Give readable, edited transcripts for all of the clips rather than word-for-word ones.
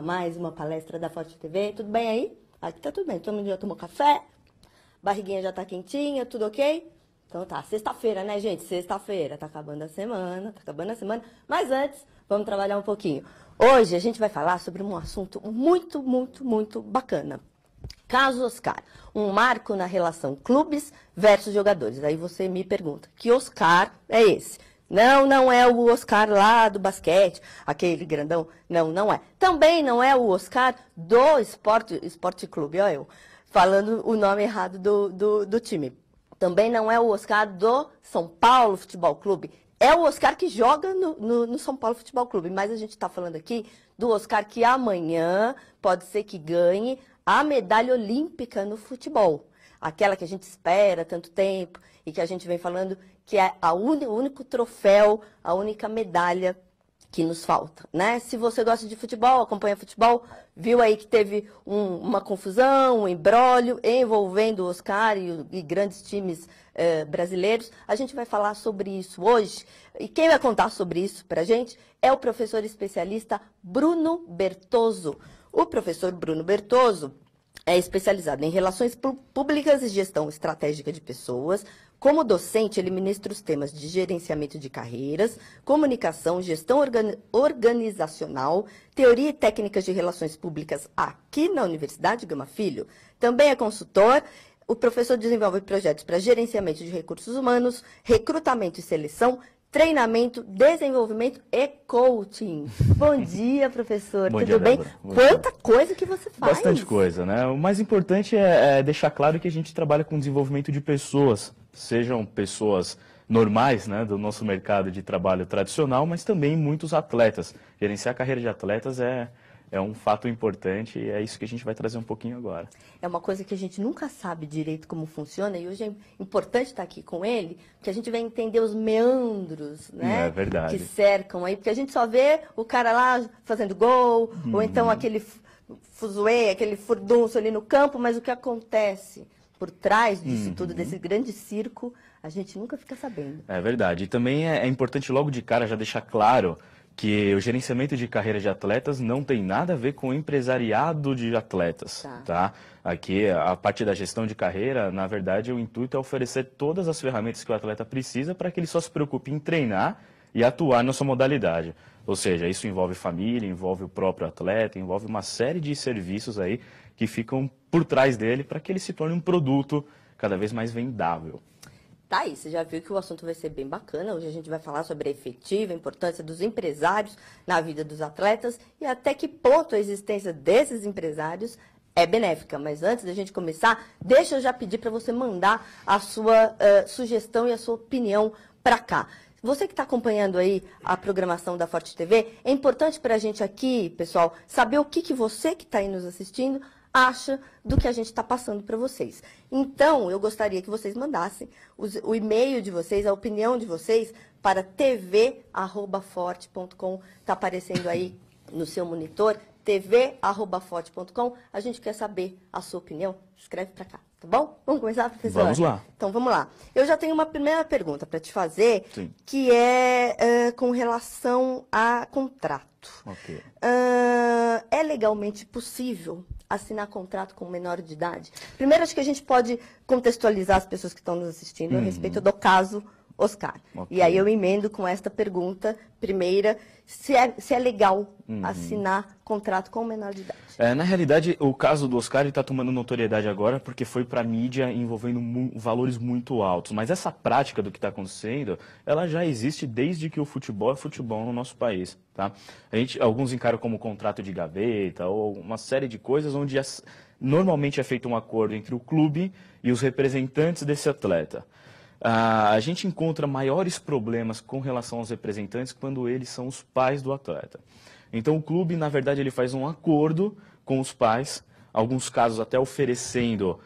mais uma palestra da Forte TV. Tudo bem aí? Aqui tá tudo bem. Todo mundo já tomou café? Barriguinha já tá quentinha? Tudo ok? Então tá, sexta-feira, né, gente? Sexta-feira, tá acabando a semana, Mas antes, vamos trabalhar um pouquinho. Hoje a gente vai falar sobre um assunto muito bacana. Caso Oscar, um marco na relação clubes versus jogadores. Aí você me pergunta, que Oscar é esse? Não é o Oscar lá do basquete, aquele grandão. Não é. Também não é o Oscar do Esporte Clube, olha eu, falando o nome errado do time. Também não é o Oscar do São Paulo Futebol Clube. É o Oscar que joga no São Paulo Futebol Clube. Mas a gente está falando aqui do Oscar que amanhã pode ser que ganhe a medalha olímpica no futebol. Aquela que a gente espera tanto tempo e que a gente vem falando que é o único troféu, a única medalha que nos falta, né? Se você gosta de futebol, acompanha futebol, viu aí que teve uma confusão, um imbróglio envolvendo o Oscar e grandes times brasileiros. A gente vai falar sobre isso hoje. E quem vai contar sobre isso para a gente é o professor especialista Bruno Bertozzo. O professor Bruno Bertozzo é especializado em relações públicas e gestão estratégica de pessoas. Como docente, ele ministra os temas de gerenciamento de carreiras, comunicação, gestão organizacional, teoria e técnicas de relações públicas aqui na Universidade Gama Filho. Também é consultor. O professor desenvolve projetos para gerenciamento de recursos humanos, recrutamento e seleção, treinamento, desenvolvimento e coaching. Bom dia, professor. Bom Tudo dia, bem? Débora. Quanta coisa que você faz. Bastante coisa, né? O mais importante é deixar claro que a gente trabalha com desenvolvimento de pessoas, sejam pessoas normais, né, do nosso mercado de trabalho tradicional, mas também muitos atletas. Gerenciar a carreira de atletas é um fato importante e é isso que a gente vai trazer um pouquinho agora. É uma coisa que a gente nunca sabe direito como funciona e hoje é importante estar aqui com ele, porque a gente vai entender os meandros, né? É verdade. Que cercam aí, porque a gente só vê o cara lá fazendo gol, ou então aquele fuzuê, aquele furdunço ali no campo, mas o que acontece por trás disso tudo, desse grande circo, a gente nunca fica sabendo. É verdade. E também é importante logo de cara já deixar claro que o gerenciamento de carreira de atletas não tem nada a ver com o empresariado de atletas, tá? Aqui, a parte da gestão de carreira, na verdade, o intuito é oferecer todas as ferramentas que o atleta precisa para que ele só se preocupe em treinar e atuar na sua modalidade. Ou seja, isso envolve família, envolve o próprio atleta, envolve uma série de serviços aí que ficam por trás dele para que ele se torne um produto cada vez mais vendável. Tá aí, você já viu que o assunto vai ser bem bacana. Hoje a gente vai falar sobre a efetiva importância dos empresários na vida dos atletas e até que ponto a existência desses empresários é benéfica. Mas antes da gente começar, deixa eu já pedir para você mandar a sua sugestão e a sua opinião para cá. Você que está acompanhando aí a programação da Forte TV, é importante para a gente aqui, pessoal, saber o que você que está aí nos assistindo acha do que a gente está passando para vocês. Então, eu gostaria que vocês mandassem o e-mail de vocês, a opinião de vocês, para tv@forte.com. Está aparecendo aí no seu monitor, tv@forte.com. A gente quer saber a sua opinião. Escreve para cá, tá bom? Vamos começar, professor? Vamos lá. Então, vamos lá. Eu já tenho uma primeira pergunta para te fazer, Sim. que é com relação a contrato. Ok. É legalmente possível assinar contrato com um menor de idade? Primeiro, acho que a gente pode contextualizar as pessoas que estão nos assistindo a respeito do caso Oscar. Ok. E aí eu emendo com esta pergunta, primeira, se é legal assinar contrato com um menor de idade. Na realidade, o caso do Oscar está tomando notoriedade agora porque foi para a mídia envolvendo valores muito altos. Mas essa prática do que está acontecendo, ela já existe desde que o futebol é futebol no nosso país. Tá? Alguns encaram como contrato de gaveta ou uma série de coisas onde normalmente é feito um acordo entre o clube e os representantes desse atleta. A gente encontra maiores problemas com relação aos representantes quando eles são os pais do atleta. Então o clube, na verdade, ele faz um acordo com os pais, alguns casos até oferecendo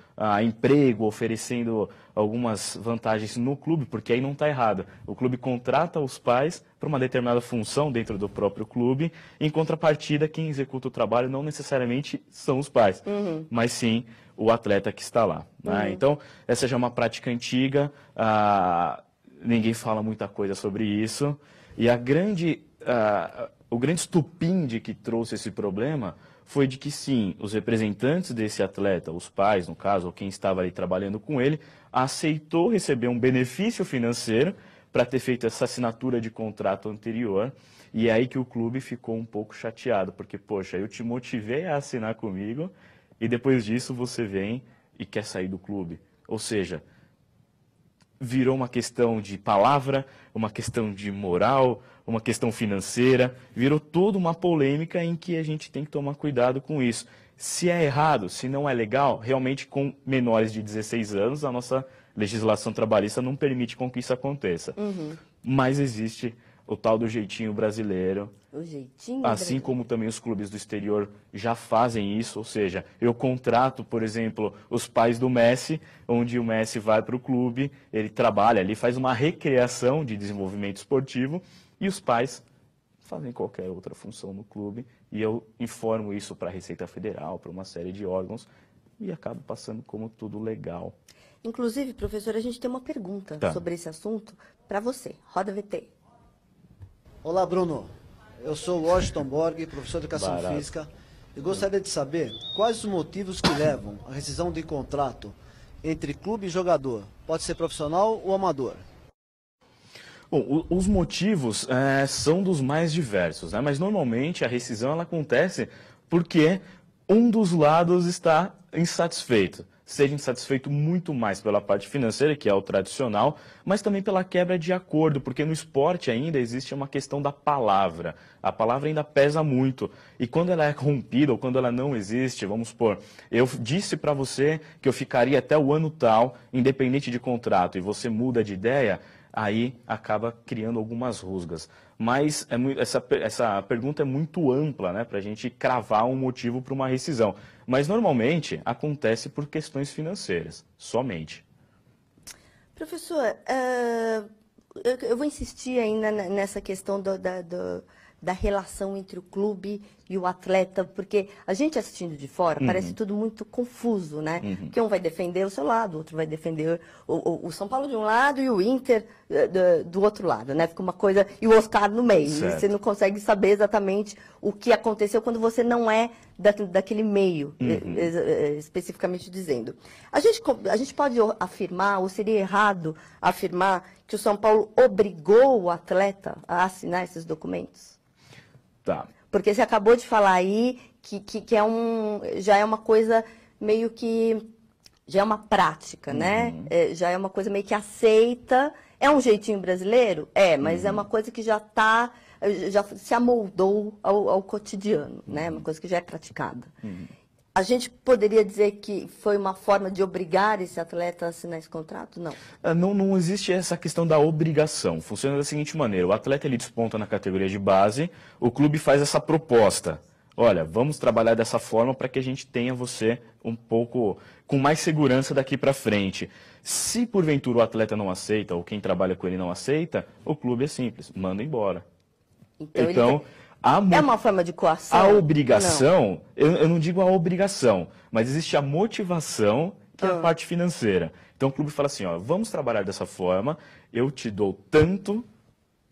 emprego, oferecendo algumas vantagens no clube, porque aí não está errado. O clube contrata os pais para uma determinada função dentro do próprio clube, em contrapartida, quem executa o trabalho não necessariamente são os pais, mas sim o atleta que está lá. Né? Então, essa já é uma prática antiga, ninguém fala muita coisa sobre isso, e o grande estupim de que trouxe esse problema foi de que sim, os representantes desse atleta, os pais, no caso, ou quem estava ali trabalhando com ele, aceitou receber um benefício financeiro para ter feito essa assinatura de contrato anterior. E é aí que o clube ficou um pouco chateado, porque, poxa, eu te motivei a assinar comigo e depois disso você vem e quer sair do clube. Ou seja, virou uma questão de palavra, uma questão de moral, uma questão financeira, virou toda uma polêmica em que a gente tem que tomar cuidado com isso. Se é errado, se não é legal, realmente com menores de 16 anos, a nossa legislação trabalhista não permite com que isso aconteça. Mas existe o tal do jeitinho brasileiro. O jeitinho Assim brasileiro. como também os clubes do exterior já fazem isso, ou seja, eu contrato, por exemplo, os pais do Messi, onde o Messi vai para o clube, ele trabalha ali, faz uma recreação de desenvolvimento esportivo e os pais fazem qualquer outra função no clube e eu informo isso para a Receita Federal, para uma série de órgãos e acabo passando como tudo legal. Inclusive, professor, a gente tem uma pergunta sobre esse assunto para você. Roda VT. Olá, Bruno. Eu sou Washington Borg, professor de Educação Barato. Física, e gostaria de saber quais os motivos que levam à rescisão de contrato entre clube e jogador. Pode ser profissional ou amador? Bom, os motivos são dos mais diversos, né? Mas normalmente a rescisão ela acontece porque um dos lados está insatisfeito. Seja insatisfeito muito mais pela parte financeira, que é o tradicional, mas também pela quebra de acordo, porque no esporte ainda existe uma questão da palavra. A palavra ainda pesa muito. E quando ela é rompida ou quando ela não existe, vamos supor, eu disse para você que eu ficaria até o ano tal, independente de contrato, e você muda de ideia, aí acaba criando algumas rusgas. Mas essa pergunta é muito ampla, né, para a gente cravar um motivo para uma rescisão. Mas normalmente acontece por questões financeiras, somente. Professor, eu vou insistir ainda nessa questão da relação entre o clube e o atleta, porque a gente assistindo de fora parece tudo muito confuso, né? Porque um vai defender o seu lado, o outro vai defender o São Paulo de um lado e o Inter do outro lado, né? Fica uma coisa... E o Oscar no meio. Certo. Você não consegue saber exatamente o que aconteceu quando você não é daquele meio, especificamente dizendo. A gente pode afirmar, ou seria errado afirmar, que o São Paulo obrigou o atleta a assinar esses documentos? Tá. Porque você acabou de falar aí que já é uma coisa meio que... Já é uma prática, né? Já é uma coisa meio que aceita. É um jeitinho brasileiro? É, mas é uma coisa que já se amoldou ao cotidiano, né? Uma coisa que já é praticada. A gente poderia dizer que foi uma forma de obrigar esse atleta a assinar esse contrato? Não. Não existe essa questão da obrigação. Funciona da seguinte maneira: o atleta ele desponta na categoria de base, o clube faz essa proposta. Olha, vamos trabalhar dessa forma para que a gente tenha você um pouco com mais segurança daqui para frente. Se porventura o atleta não aceita ou quem trabalha com ele não aceita, o clube é simples, manda embora. Então é uma forma de coação? A obrigação, eu não digo a obrigação, mas existe a motivação, que é a parte financeira. Então o clube fala assim, ó, vamos trabalhar dessa forma, eu te dou tanto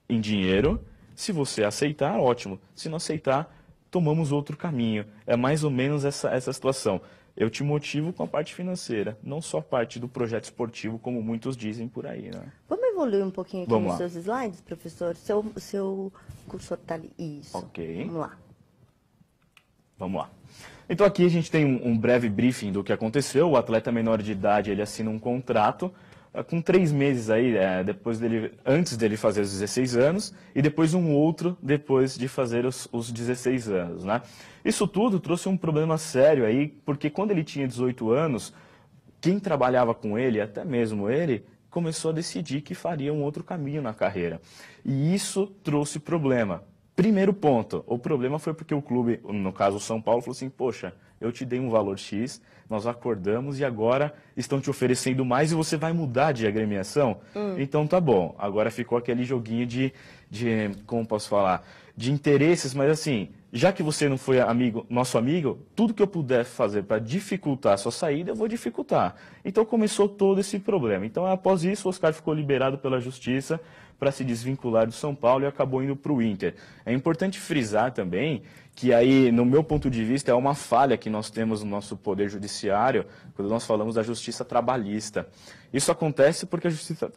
em dinheiro, se você aceitar, ótimo. Se não aceitar, tomamos outro caminho. É mais ou menos essa situação. Eu te motivo com a parte financeira, não só a parte do projeto esportivo, como muitos dizem por aí, né? Vamos evoluir um pouquinho aqui Vamos nos lá. seus slides, professor? O seu cursor está ali. Isso. Ok. Vamos lá. Vamos lá. Então aqui a gente tem um breve briefing do que aconteceu. O atleta menor de idade, ele assina um contrato com 3 meses aí, antes dele fazer os 16 anos, e depois um outro depois de fazer os 16 anos, né? Isso tudo trouxe um problema sério aí, porque quando ele tinha 18 anos, quem trabalhava com ele, até mesmo ele, começou a decidir que faria um outro caminho na carreira. E isso trouxe problema. Primeiro ponto, o problema foi porque o clube, no caso o São Paulo, falou assim, poxa, eu te dei um valor X, nós acordamos e agora estão te oferecendo mais e você vai mudar de agremiação? Então tá bom, agora ficou aquele joguinho de como posso falar, de interesses, mas assim, já que você não foi nosso amigo, tudo que eu puder fazer para dificultar a sua saída, eu vou dificultar. Então começou todo esse problema. Então após isso, o Oscar ficou liberado pela justiça para se desvincular do São Paulo e acabou indo para o Inter. É importante frisar também que aí, no meu ponto de vista, é uma falha que nós temos no nosso poder judiciário quando nós falamos da justiça trabalhista. Isso acontece porque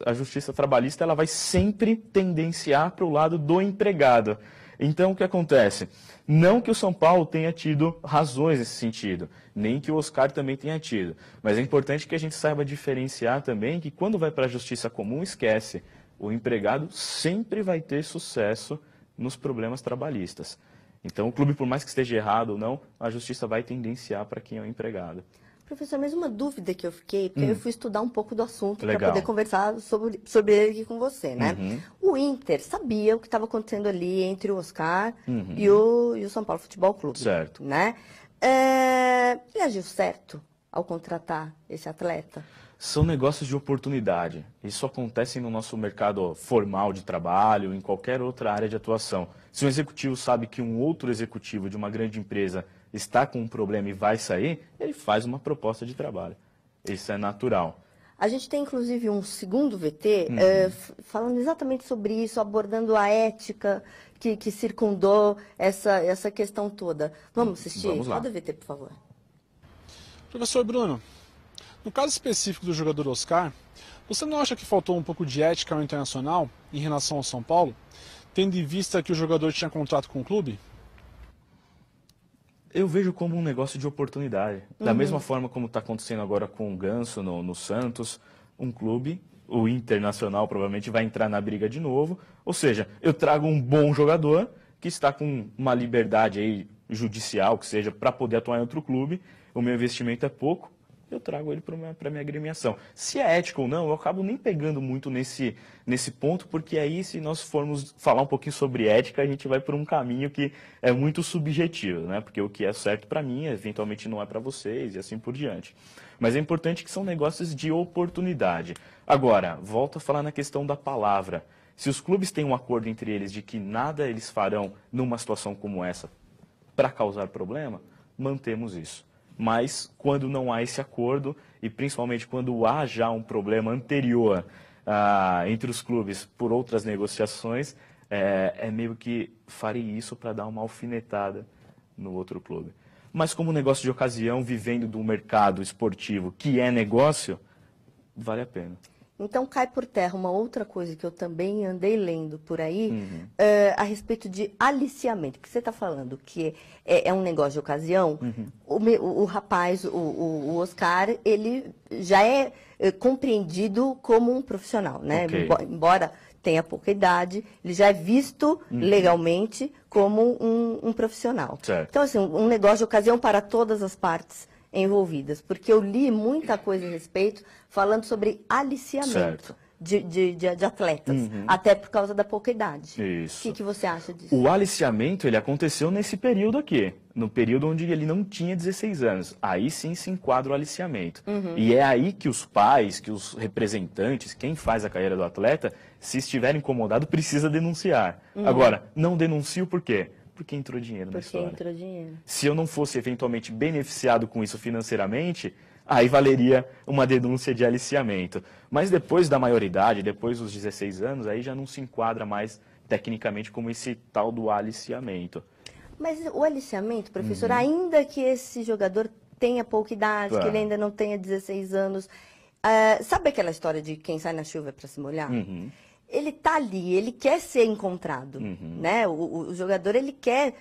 a justiça trabalhista ela vai sempre tendenciar para o lado do empregado. Então, o que acontece? Não que o São Paulo tenha tido razões nesse sentido, nem que o Oscar também tenha tido. Mas é importante que a gente saiba diferenciar também que quando vai para a justiça comum, esquece. O empregado sempre vai ter sucesso nos problemas trabalhistas. Então, o clube, por mais que esteja errado ou não, a justiça vai tendenciar para quem é o empregado. Professor, mas uma dúvida que eu fiquei, porque eu fui estudar um pouco do assunto para Legal. poder conversar sobre ele aqui com você, né? O Inter sabia o que estava acontecendo ali entre o Oscar e o São Paulo Futebol Clube. Certo. Né? Ele agiu certo ao contratar esse atleta? São negócios de oportunidade. Isso acontece no nosso mercado formal de trabalho, em qualquer outra área de atuação. Se um executivo sabe que um outro executivo de uma grande empresa está com um problema e vai sair, ele faz uma proposta de trabalho. Isso é natural. A gente tem, inclusive, um segundo VT falando exatamente sobre isso, abordando a ética que circundou essa questão toda. Vamos assistir? Vamos lá. Roda o VT, por favor. Professor Bruno, no caso específico do jogador Oscar, você não acha que faltou um pouco de ética ao Internacional em relação ao São Paulo, tendo em vista que o jogador tinha contrato com o clube? Eu vejo como um negócio de oportunidade. Da mesma forma como está acontecendo agora com o Ganso no Santos, um clube, o Internacional provavelmente vai entrar na briga de novo. Ou seja, eu trago um bom jogador que está com uma liberdade aí judicial, que seja, para poder atuar em outro clube. O meu investimento é pouco, eu trago ele para a minha agremiação. Se é ético ou não, eu acabo nem pegando muito nesse ponto, porque aí, se nós formos falar um pouquinho sobre ética, a gente vai por um caminho que é muito subjetivo, né? Porque o que é certo para mim, eventualmente não é para vocês, e assim por diante. Mas é importante que são negócios de oportunidade. Agora, volto a falar na questão da palavra. Se os clubes têm um acordo entre eles de que nada eles farão numa situação como essa para causar problema, mantemos isso. Mas quando não há esse acordo, e principalmente quando há já um problema anterior entre os clubes por outras negociações, é meio que farei isso para dar uma alfinetada no outro clube. Mas como negócio de ocasião, vivendo do mercado esportivo, que é negócio, vale a pena. Então, cai por terra uma outra coisa que eu também andei lendo por aí, a respeito de aliciamento, que você está falando, que é um negócio de ocasião. O rapaz, o Oscar, ele já é compreendido como um profissional, né? Okay. Embora tenha pouca idade, ele já é visto legalmente como um profissional. Certo. Então, assim, um negócio de ocasião para todas as partes envolvidas, porque eu li muita coisa a respeito falando sobre aliciamento de atletas, até por causa da pouca idade. Isso. O que você acha disso? O aliciamento, ele aconteceu nesse período aqui, no período onde ele não tinha 16 anos. Aí sim se enquadra o aliciamento. E é aí que os pais, que os representantes, quem faz a carreira do atleta, se estiver incomodado, precisa denunciar. Agora, não denuncio por quê? Porque entrou dinheiro na história. Porque entrou dinheiro. Se eu não fosse eventualmente beneficiado com isso financeiramente, aí valeria uma denúncia de aliciamento. Mas depois da maioridade, depois dos 16 anos, aí já não se enquadra mais tecnicamente como esse tal do aliciamento. Mas o aliciamento, professor, ainda que esse jogador tenha pouca idade, Claro. que ele ainda não tenha 16 anos, sabe aquela história de quem sai na chuva é para se molhar? Ele está ali, ele quer ser encontrado, né? O jogador, ele quer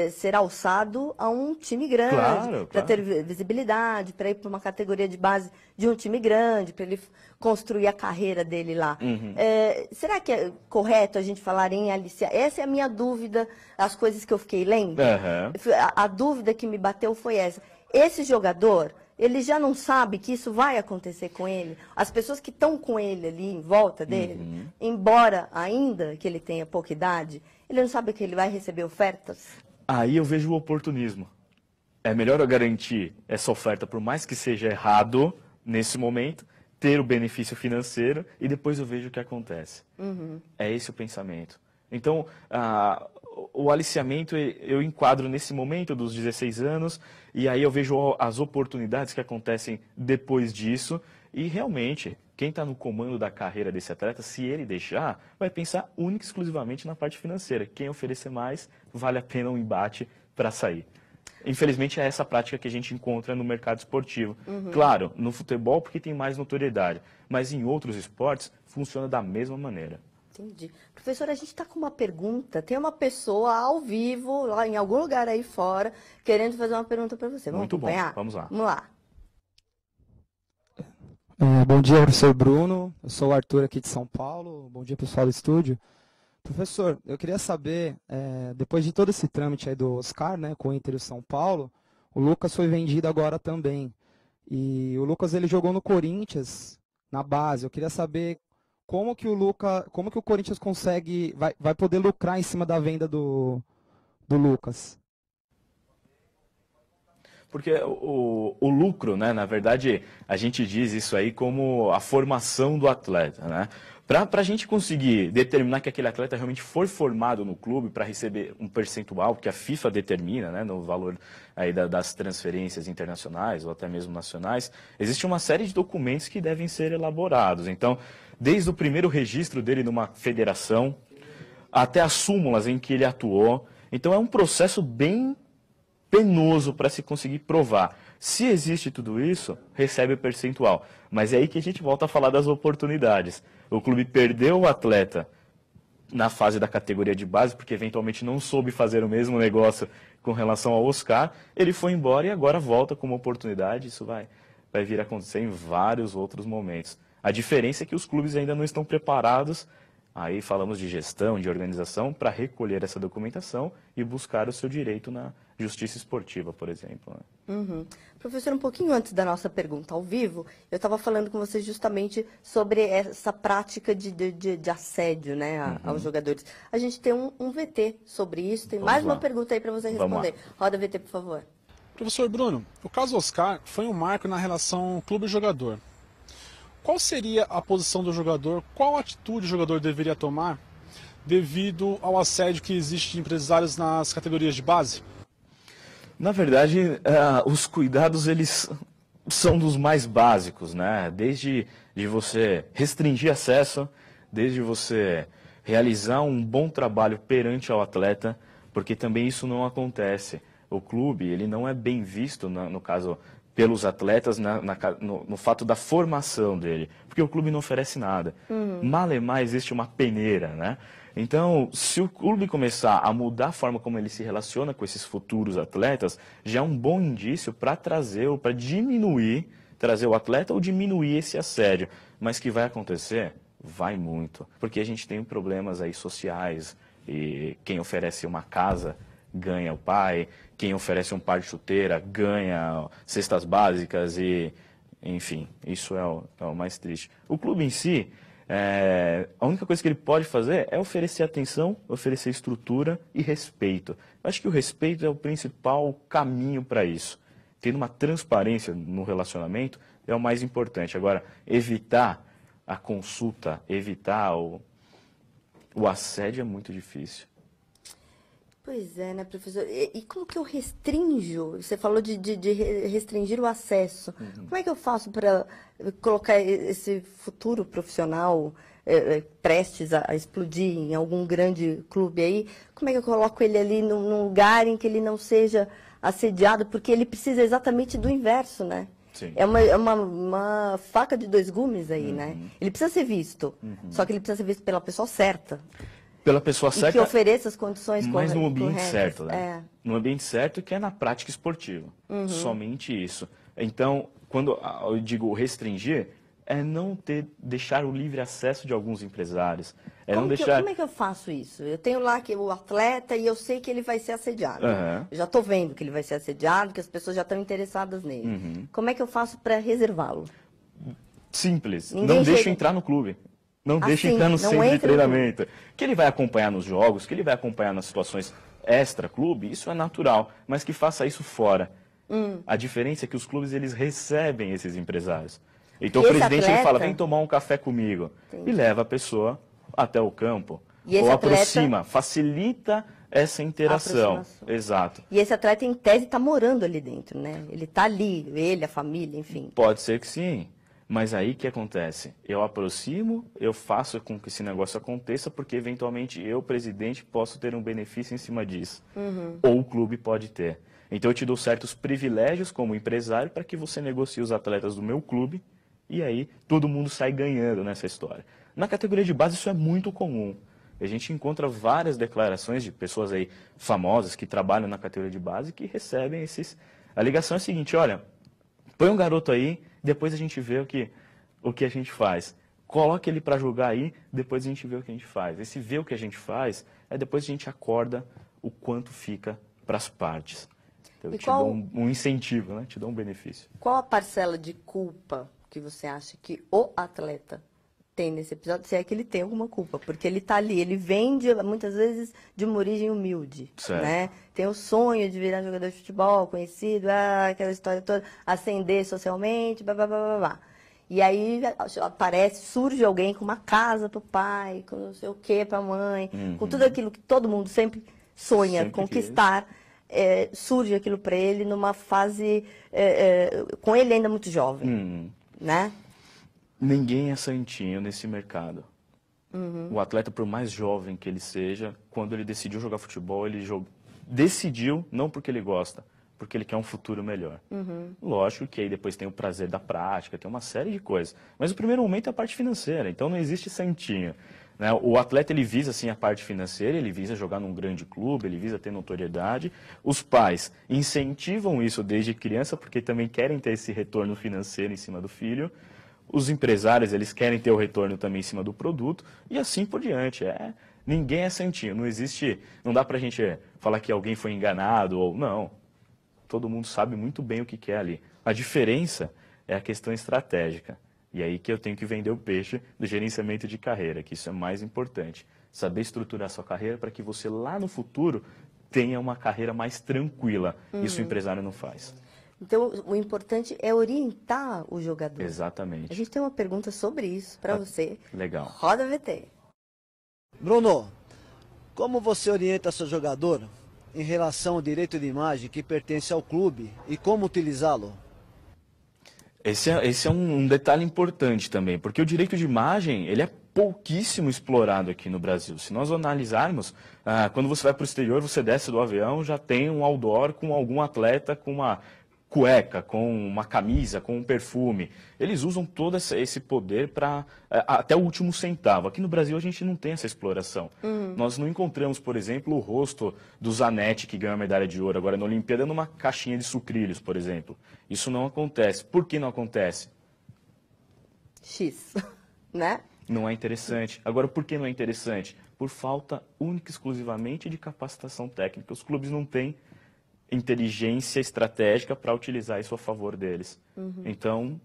ser alçado a um time grande, Claro, para claro. ter visibilidade, para ir para uma categoria de base de um time grande, para ele construir a carreira dele lá. Será que é correto a gente falar em aliciar? Essa é a minha dúvida, as coisas que eu fiquei lendo. A dúvida que me bateu foi essa. Esse jogador, ele já não sabe que isso vai acontecer com ele. As pessoas que estão com ele ali em volta dele, embora ainda que ele tenha pouca idade, ele não sabe que ele vai receber ofertas. Aí eu vejo o oportunismo. É melhor eu garantir essa oferta, por mais que seja errado nesse momento, ter o benefício financeiro e depois eu vejo o que acontece. É esse o pensamento. Então, o aliciamento eu enquadro nesse momento dos 16 anos, e aí eu vejo as oportunidades que acontecem depois disso, e realmente, quem está no comando da carreira desse atleta, se ele deixar, vai pensar única e exclusivamente na parte financeira. Quem oferecer mais, vale a pena um embate para sair. Infelizmente, é essa prática que a gente encontra no mercado esportivo. Claro, no futebol, porque tem mais notoriedade, mas em outros esportes, funciona da mesma maneira. Entendi. Professora, a gente está com uma pergunta. Tem uma pessoa ao vivo, lá em algum lugar aí fora, querendo fazer uma pergunta para você. Vamos Muito bom, acompanhar? vamos lá. Vamos lá. Bom dia, professor Bruno. Eu sou o Arthur aqui de São Paulo. Bom dia, pessoal do estúdio. Professor, eu queria saber, depois de todo esse trâmite aí do Oscar, né, com o Inter e o São Paulo, o Lucas foi vendido agora também. E o Lucas, ele jogou no Corinthians, na base. Eu queria saber como que o Corinthians vai poder lucrar em cima da venda do Lucas. Porque o lucro, né, na verdade, a gente diz isso aí como a formação do atleta, né? Para a gente conseguir determinar que aquele atleta realmente foi formado no clube para receber um percentual, que a FIFA determina, né, no valor aí das transferências internacionais ou até mesmo nacionais, existe uma série de documentos que devem ser elaborados. Então, desde o primeiro registro dele numa federação, até as súmulas em que ele atuou. Então, é um processo bem penoso para se conseguir provar. Se existe tudo isso, recebe o percentual. Mas é aí que a gente volta a falar das oportunidades. O clube perdeu o atleta na fase da categoria de base, porque eventualmente não soube fazer o mesmo negócio com relação ao Oscar. Ele foi embora e agora volta com uma oportunidade. Isso vai vir a acontecer em vários outros momentos. A diferença é que os clubes ainda não estão preparados, aí falamos de gestão, de organização, para recolher essa documentação e buscar o seu direito na justiça esportiva, por exemplo. Uhum. Professor, um pouquinho antes da nossa pergunta ao vivo, eu estava falando com você justamente sobre essa prática de assédio, né, aos jogadores. A gente tem um VT sobre isso, tem mais uma pergunta aí para você responder. Roda VT, por favor. Professor Bruno, o caso Oscar foi um marco na relação clube-jogador. Qual seria a posição do jogador, qual atitude o jogador deveria tomar devido ao assédio que existe de empresários nas categorias de base? Na verdade, os cuidados eles são dos mais básicos, né? Desde de você restringir acesso, desde você realizar um bom trabalho perante ao atleta, porque também isso não acontece. O clube ele não é bem visto, no caso, pelos atletas no fato da formação dele, porque o clube não oferece nada. Malemar existe uma peneira, né? Então, se o clube começar a mudar a forma como ele se relaciona com esses futuros atletas, já é um bom indício para trazer ou para diminuir, trazer o atleta ou diminuir esse assédio. Mas que vai acontecer? Vai muito. Porque a gente tem problemas aí sociais, e quem oferece uma casa ganha o pai, quem oferece um par de chuteira ganha cestas básicas e, enfim, isso é o mais triste. O clube em si, a única coisa que ele pode fazer é oferecer atenção, oferecer estrutura e respeito. Eu acho que o respeito é o principal caminho para isso. Tendo uma transparência no relacionamento é o mais importante. Agora, evitar a consulta, evitar o assédio é muito difícil. Pois é, né, professor? E como que eu restringo? Você falou de restringir o acesso. Como é que eu faço para colocar esse futuro profissional prestes a explodir em algum grande clube aí? Como é que eu coloco ele ali num lugar em que ele não seja assediado? Porque ele precisa exatamente do inverso, né? Sim. É uma faca de dois gumes aí, né? Ele precisa ser visto, só que ele precisa ser visto pela pessoa certa. Pela pessoa certa, e que ofereça as condições mas no ambiente corretas. certo, né? No ambiente certo, que é na prática esportiva. Somente isso. Então, quando eu digo restringir, é não deixar o livre acesso de alguns empresários. Como é que eu faço isso? Eu tenho lá o atleta e eu sei que ele vai ser assediado. Eu já estou vendo que ele vai ser assediado, que as pessoas já estão interessadas nele. Como é que eu faço para reservá-lo? Simples. Não deixa entrar no clube. Não deixa entrar no centro de treinamento. Que ele vai acompanhar nos jogos, que ele vai acompanhar nas situações extra-clube, isso é natural. Mas que faça isso fora. A diferença é que os clubes eles recebem esses empresários. Então o presidente ele fala, vem tomar um café comigo. E leva a pessoa até o campo. Ou aproxima, facilita essa interação. Aproximação. Exato. E esse atleta, em tese, está morando ali dentro, né? Ele está ali, ele, a família, enfim. Pode ser que sim, mas aí que acontece? Eu aproximo, eu faço com que esse negócio aconteça, porque eventualmente eu, presidente, posso ter um benefício em cima disso. Ou o clube pode ter. Então eu te dou certos privilégios como empresário para que você negocie os atletas do meu clube e aí todo mundo sai ganhando nessa história. Na categoria de base isso é muito comum. A gente encontra várias declarações de pessoas aí famosas que trabalham na categoria de base que recebem esses... A ligação é a seguinte, olha, põe um garoto aí, depois a gente vê o que a gente faz. Coloca ele para jogar aí, depois a gente vê o que a gente faz. Esse ver o que a gente faz, é depois a gente acorda o quanto fica para as partes. Então, eu te dou um incentivo, né? Te dou um benefício. Qual a parcela de culpa que você acha que o atleta tem nesse episódio, se é que ele tem alguma culpa? Porque ele está ali, ele vem muitas vezes de uma origem humilde, Certo. né? Tem o sonho de virar jogador de futebol, conhecido, aquela história toda, ascender socialmente, blá, blá, blá, blá, blá. E aí surge alguém com uma casa para o pai, com não sei o que para a mãe, com tudo aquilo que todo mundo sempre sonha Sempre conquistar. Surge aquilo para ele numa fase, com ele ainda muito jovem, né? Ninguém é santinho nesse mercado. O atleta, por mais jovem que ele seja, quando ele decidiu jogar futebol, decidiu não porque ele gosta, porque ele quer um futuro melhor. Lógico que aí depois tem o prazer da prática, tem uma série de coisas. Mas o primeiro momento é a parte financeira, então não existe santinho. Né? O atleta, ele visa, sim, a parte financeira, ele visa jogar num grande clube, ele visa ter notoriedade. Os pais incentivam isso desde criança, porque também querem ter esse retorno financeiro em cima do filho. Os empresários, eles querem ter o retorno também em cima do produto, e assim por diante. Ninguém é santinho, não existe, não dá pra gente falar que alguém foi enganado ou não. Todo mundo sabe muito bem o que quer ali. A diferença é a questão estratégica. E aí que eu tenho que vender o peixe do gerenciamento de carreira, que isso é mais importante. Saber estruturar sua carreira para que você lá no futuro tenha uma carreira mais tranquila. Isso o empresário não faz. Então, o importante é orientar o jogador. Exatamente. A gente tem uma pergunta sobre isso para você. Legal. Roda VT. Bruno, como você orienta seu jogador em relação ao direito de imagem que pertence ao clube e como utilizá-lo? Esse é um detalhe importante também, porque o direito de imagem, ele é pouquíssimo explorado aqui no Brasil. Se nós analisarmos, quando você vai para o exterior, você desce do avião, já tem um outdoor com algum atleta com uma cueca, com uma camisa, com um perfume. Eles usam todo esse poder para até o último centavo. Aqui no Brasil a gente não tem essa exploração. Nós não encontramos, por exemplo, o rosto do Zanetti, que ganhou a medalha de ouro agora na Olimpíada, numa caixinha de sucrilhos, por exemplo. Isso não acontece. Por que não acontece? X, né? Não é interessante. Agora, por que não é interessante? Por falta única e exclusivamente de capacitação técnica. Os clubes não têm inteligência estratégica para utilizar isso a favor deles. Então,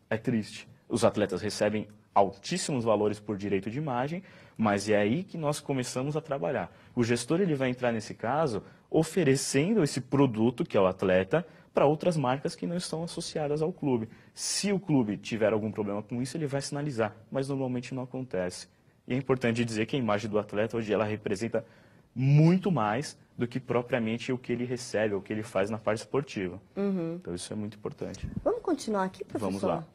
é triste. Os atletas recebem altíssimos valores por direito de imagem, mas é aí que nós começamos a trabalhar. O gestor, ele vai entrar nesse caso oferecendo esse produto, que é o atleta, para outras marcas que não estão associadas ao clube. Se o clube tiver algum problema com isso, ele vai sinalizar, mas normalmente não acontece. E é importante dizer que a imagem do atleta hoje ela representa muito mais do que propriamente o que ele recebe, o que ele faz na parte esportiva. Então isso é muito importante. Vamos continuar aqui, professor? Vamos lá.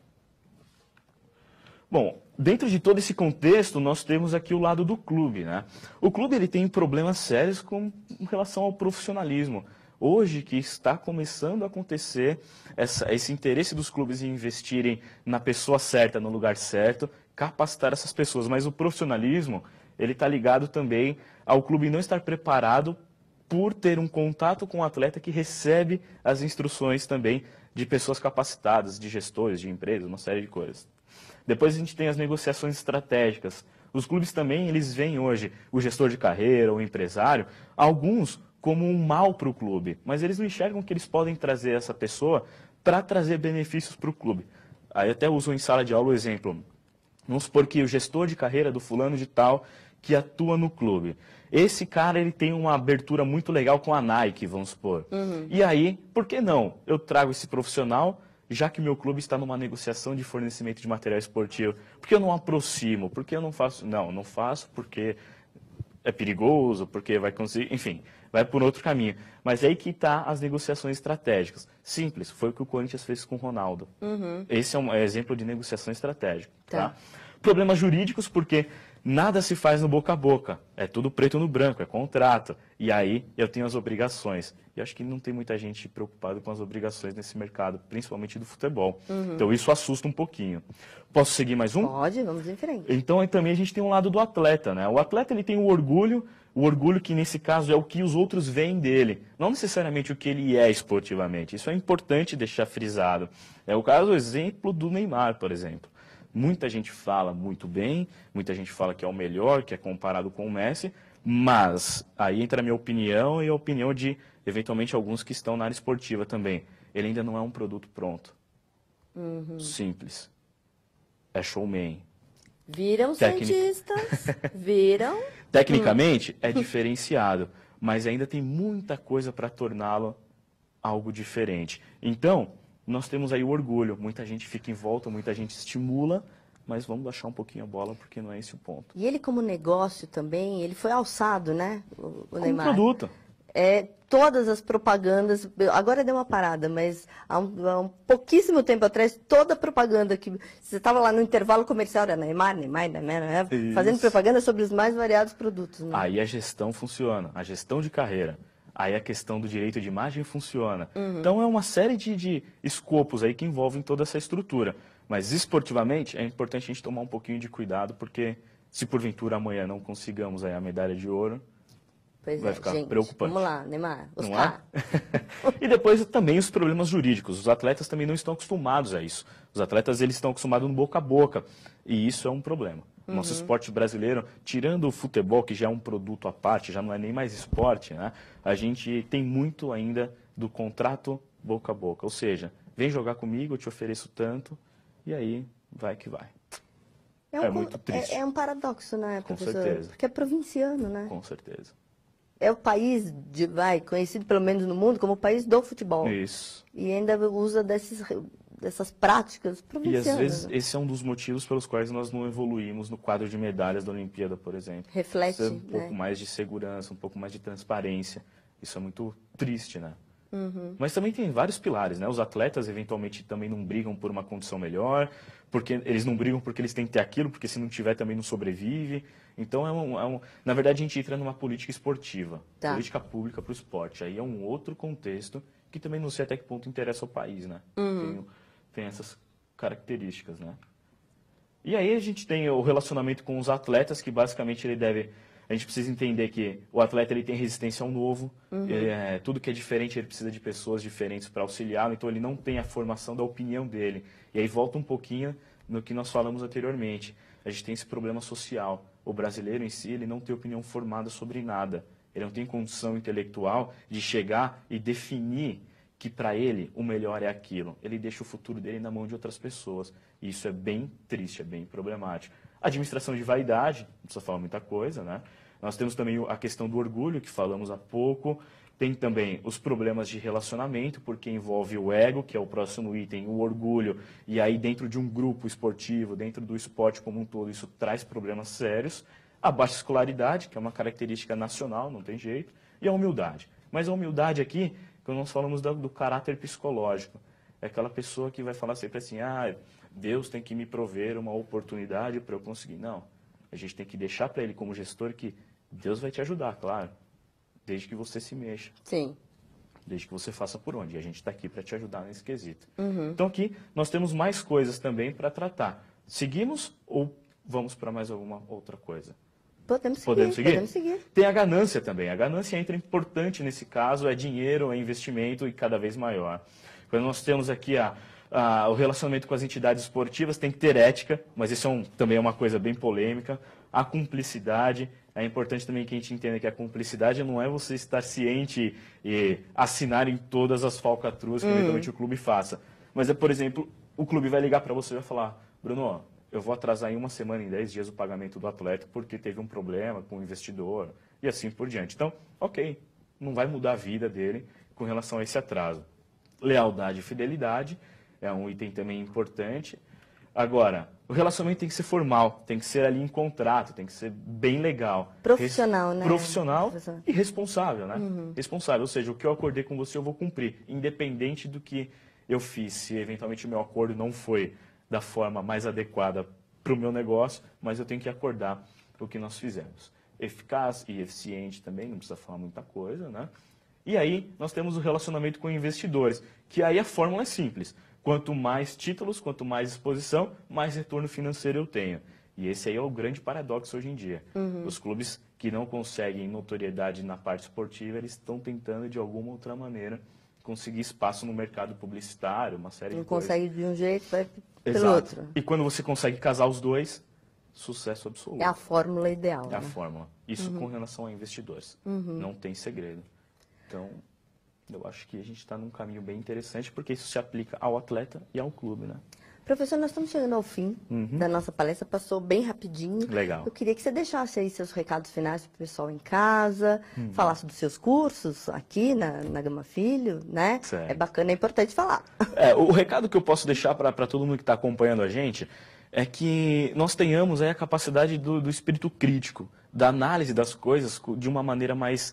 Bom, dentro de todo esse contexto, nós temos aqui o lado do clube, né? O clube ele tem problemas sérios com relação ao profissionalismo. Hoje que está começando a acontecer esse interesse dos clubes em investirem na pessoa certa, no lugar certo, capacitar essas pessoas. Mas o profissionalismo, ele está ligado também ao clube não estar preparado por ter um contato com o atleta que recebe as instruções também de pessoas capacitadas, de gestores, de empresas, uma série de coisas. Depois a gente tem as negociações estratégicas. Os clubes também, eles veem hoje o gestor de carreira, o empresário, alguns como um mal para o clube, mas eles não enxergam que eles podem trazer essa pessoa para trazer benefícios para o clube. Aí até usam em sala de aula o exemplo. Vamos supor que o gestor de carreira do fulano de tal que atua no clube. Esse cara ele tem uma abertura muito legal com a Nike, vamos supor. E aí, por que não? Eu trago esse profissional, já que meu clube está numa negociação de fornecimento de material esportivo. Por que eu não aproximo? Por que eu não faço? Não faço porque é perigoso, porque vai conseguir, enfim, vai por outro caminho. Mas é aí que está as negociações estratégicas. Simples, foi o que o Corinthians fez com o Ronaldo. Esse é um exemplo de negociação estratégica. Tá? Problemas jurídicos, porque nada se faz no boca a boca. É tudo preto no branco, é contrato. E aí eu tenho as obrigações. E acho que não tem muita gente preocupada com as obrigações nesse mercado, principalmente do futebol. Então isso assusta um pouquinho. Posso seguir mais um? Pode, vamos em frente. Então aí também a gente tem um lado do atleta, né? O atleta ele tem o orgulho que nesse caso é o que os outros veem dele, não necessariamente o que ele é esportivamente. Isso é importante deixar frisado. É o caso, o exemplo do Neymar, por exemplo. Muita gente fala muito bem, muita gente fala que é o melhor, que é comparado com o Messi, mas aí entra a minha opinião e a opinião de, eventualmente, alguns que estão na área esportiva também. Ele ainda não é um produto pronto. Simples. É showman. Viram cientistas, viram. Tecnicamente, é diferenciado, mas ainda tem muita coisa para torná-lo algo diferente. Então, nós temos aí o orgulho. Muita gente fica em volta, muita gente estimula, mas vamos baixar um pouquinho a bola, porque não é esse o ponto. E ele como negócio também, ele foi alçado, né, o Como Neymar? produto. Todas as propagandas, agora deu uma parada, mas há um pouquíssimo tempo atrás, toda a propaganda que você estava lá no intervalo comercial, era Neymar, fazendo Isso. propaganda sobre os mais variados produtos. Né? Aí a gestão funciona, a gestão de carreira. Aí a questão do direito de imagem funciona. Então é uma série de escopos aí que envolvem toda essa estrutura. Mas esportivamente é importante a gente tomar um pouquinho de cuidado, porque se porventura amanhã não consigamos aí a medalha de ouro, Pois vai ficar gente, preocupante. Vamos lá, Neymar, Não Oscar. é? E depois também os problemas jurídicos. Os atletas também não estão acostumados a isso. Os atletas eles estão acostumados no boca a boca. E isso é um problema. O nosso esporte brasileiro, tirando o futebol, que já é um produto à parte, já não é nem mais esporte, né? A gente tem muito ainda do contrato boca a boca. Ou seja, vem jogar comigo, eu te ofereço tanto, e aí vai que vai. É muito triste. É um paradoxo, né, Com professor? certeza. Porque é provinciano, né? Com certeza. É o país, conhecido pelo menos no mundo, como o país do futebol. Isso. E ainda usa dessas práticas E provincianas. às vezes né? esse é um dos motivos pelos quais nós não evoluímos no quadro de medalhas da Olimpíada, por exemplo. Reflete, Precisa um pouco né? mais de segurança, um pouco mais de transparência. Isso é muito triste, né? Mas também tem vários pilares, né? Os atletas eventualmente também não brigam por uma condição melhor, porque eles não brigam porque eles têm que ter aquilo, porque se não tiver também não sobrevive. Então na verdade a gente entra numa política esportiva, Tá. política pública para o esporte. Aí é um outro contexto que também não sei até que ponto interessa ao país, né? Tem essas características, né? E aí a gente tem o relacionamento com os atletas, que basicamente a gente precisa entender que o atleta ele tem resistência ao novo, tudo que é diferente ele precisa de pessoas diferentes para auxiliá-lo, então ele não tem a formação da opinião dele. E aí volta um pouquinho no que nós falamos anteriormente. A gente tem esse problema social. O brasileiro em si, ele não tem opinião formada sobre nada. Ele não tem condição intelectual de chegar e definir que para ele o melhor é aquilo. Ele deixa o futuro dele na mão de outras pessoas. E isso é bem triste, é bem problemático. Administração de vaidade, não precisa falar muita coisa, né? Nós temos também a questão do orgulho, que falamos há pouco. Tem também os problemas de relacionamento, porque envolve o ego, que é o próximo item, o orgulho. E aí dentro de um grupo esportivo, dentro do esporte como um todo, isso traz problemas sérios. A baixa escolaridade, que é uma característica nacional, não tem jeito. E a humildade. Mas a humildade aqui, quando nós falamos do caráter psicológico, é aquela pessoa que vai falar sempre assim, Deus tem que me prover uma oportunidade para eu conseguir. Não, a gente tem que deixar para ele como gestor que Deus vai te ajudar, claro, desde que você se mexa. Sim. Desde que você faça por onde. E a gente está aqui para te ajudar nesse quesito. Então aqui nós temos mais coisas também para tratar. Seguimos ou vamos para mais alguma outra coisa? Podemos seguir. Podemos seguir? Tem a ganância também. A ganância entra importante nesse caso, é dinheiro, é investimento e cada vez maior. Quando nós temos aqui o relacionamento com as entidades esportivas, tem que ter ética, mas isso também é uma coisa bem polêmica. A cumplicidade, é importante também que a gente entenda que a cumplicidade não é você estar ciente e assinar em todas as falcatruas que eventualmente o clube faça. Mas por exemplo, o clube vai ligar para você e vai falar, Bruno, eu vou atrasar em 1 semana, em 10 dias o pagamento do atleta porque teve um problema com o investidor e assim por diante. Então, ok, não vai mudar a vida dele com relação a esse atraso. Lealdade e fidelidade é um item também importante. Agora, o relacionamento tem que ser formal, tem que ser ali em contrato, tem que ser bem legal. Profissional, né? Profissional Profissional. e responsável, né? Responsável, ou seja, o que eu acordei com você eu vou cumprir, independente do que eu fiz. Se eventualmente o meu acordo não foi da forma mais adequada para o meu negócio, mas eu tenho que acordar o que nós fizemos. Eficaz e eficiente também, não precisa falar muita coisa, né? E aí nós temos o relacionamento com investidores, que aí a fórmula é simples. Quanto mais títulos, quanto mais exposição, mais retorno financeiro eu tenho. E esse aí é o grande paradoxo hoje em dia. Os clubes que não conseguem notoriedade na parte esportiva, eles estão tentando de alguma outra maneira conseguir espaço no mercado publicitário, uma série Não de coisas. consegue de um jeito, vai pelo Exato. outro. E quando você consegue casar os dois, sucesso absoluto. É a fórmula ideal. É a né? fórmula. Isso com relação a investidores. Não tem segredo. Então, eu acho que a gente está num caminho bem interessante, porque isso se aplica ao atleta e ao clube, né? Professor, nós estamos chegando ao fim da nossa palestra, passou bem rapidinho. Legal. Eu queria que você deixasse aí seus recados finais para o pessoal em casa, falasse dos seus cursos aqui na Gama Filho, né? Certo. É bacana, é importante falar. O recado que eu posso deixar para todo mundo que está acompanhando a gente é que nós tenhamos aí a capacidade do espírito crítico, da análise das coisas de uma maneira mais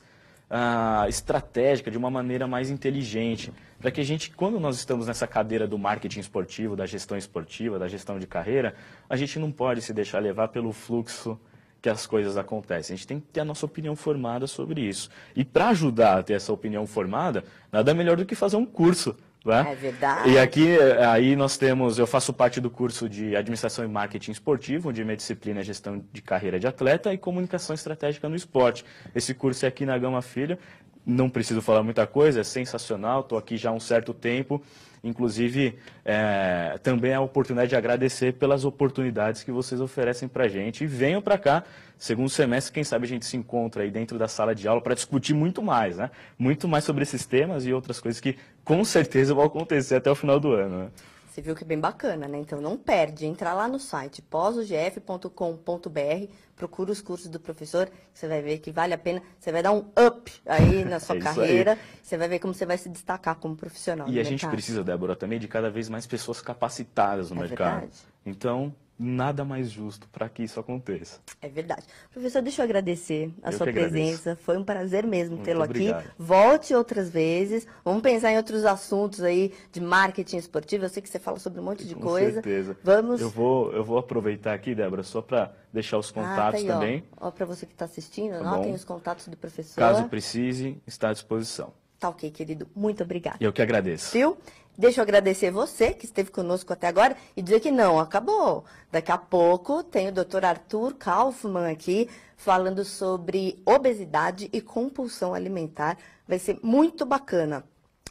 estratégica, de uma maneira mais inteligente, para que a gente, quando nós estamos nessa cadeira do marketing esportivo, da gestão esportiva, da gestão de carreira, a gente não pode se deixar levar pelo fluxo que as coisas acontecem. A gente tem que ter a nossa opinião formada sobre isso. E para ajudar a ter essa opinião formada, nada melhor do que fazer um curso. Né? É verdade. E aqui, aí nós temos, eu faço parte do curso de Administração e Marketing Esportivo, onde minha disciplina é Gestão de Carreira de Atleta e Comunicação Estratégica no Esporte. Esse curso é aqui na Gama Filho, não preciso falar muita coisa, é sensacional, estou aqui já há um certo tempo. Inclusive, também é a oportunidade de agradecer pelas oportunidades que vocês oferecem para a gente. E venham para cá, segundo semestre, quem sabe a gente se encontra aí dentro da sala de aula para discutir muito mais, né? Muito mais sobre esses temas e outras coisas que com certeza vão acontecer até o final do ano. Né? Você viu que é bem bacana, né? Então não perde, entra lá no site posogf.com.br, procura os cursos do professor, você vai ver que vale a pena, você vai dar um up aí na sua É isso carreira, aí. você vai ver como você vai se destacar como profissional. E no a gente mercado. precisa, Débora, também de cada vez mais pessoas capacitadas no mercado. Verdade. Então, nada mais justo para que isso aconteça. É verdade. Professor, deixa eu agradecer a Eu sua que agradeço. presença. Foi um prazer mesmo Muito tê-lo aqui. obrigado. Volte outras vezes. Vamos pensar em outros assuntos aí de marketing esportivo. Eu sei que você fala sobre um monte de Com coisa. certeza. Vamos. Eu vou aproveitar aqui, Débora, só para deixar os contatos tá aí, também. Ó, para você que está assistindo, Tá anotem bom. os contatos do professor. Caso precise, está à disposição. Tá ok, querido. Muito obrigada. Eu que agradeço. Viu? Deixa eu agradecer você que esteve conosco até agora e dizer que não acabou. Daqui a pouco tem o Dr. Arthur Kaufmann aqui falando sobre obesidade e compulsão alimentar. Vai ser muito bacana.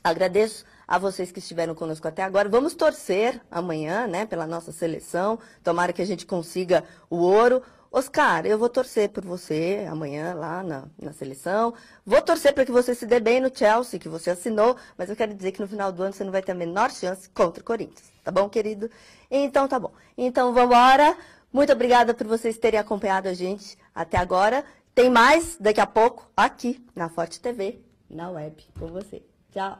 Agradeço a vocês que estiveram conosco até agora. Vamos torcer amanhã, né, pela nossa seleção. Tomara que a gente consiga o ouro. Oscar, eu vou torcer por você amanhã lá na seleção. Vou torcer para que você se dê bem no Chelsea, que você assinou, mas eu quero dizer que no final do ano você não vai ter a menor chance contra o Corinthians. Tá bom, querido? Então tá bom. Então vamos embora. Muito obrigada por vocês terem acompanhado a gente até agora. Tem mais daqui a pouco aqui na Forte TV, na web, com você. Tchau.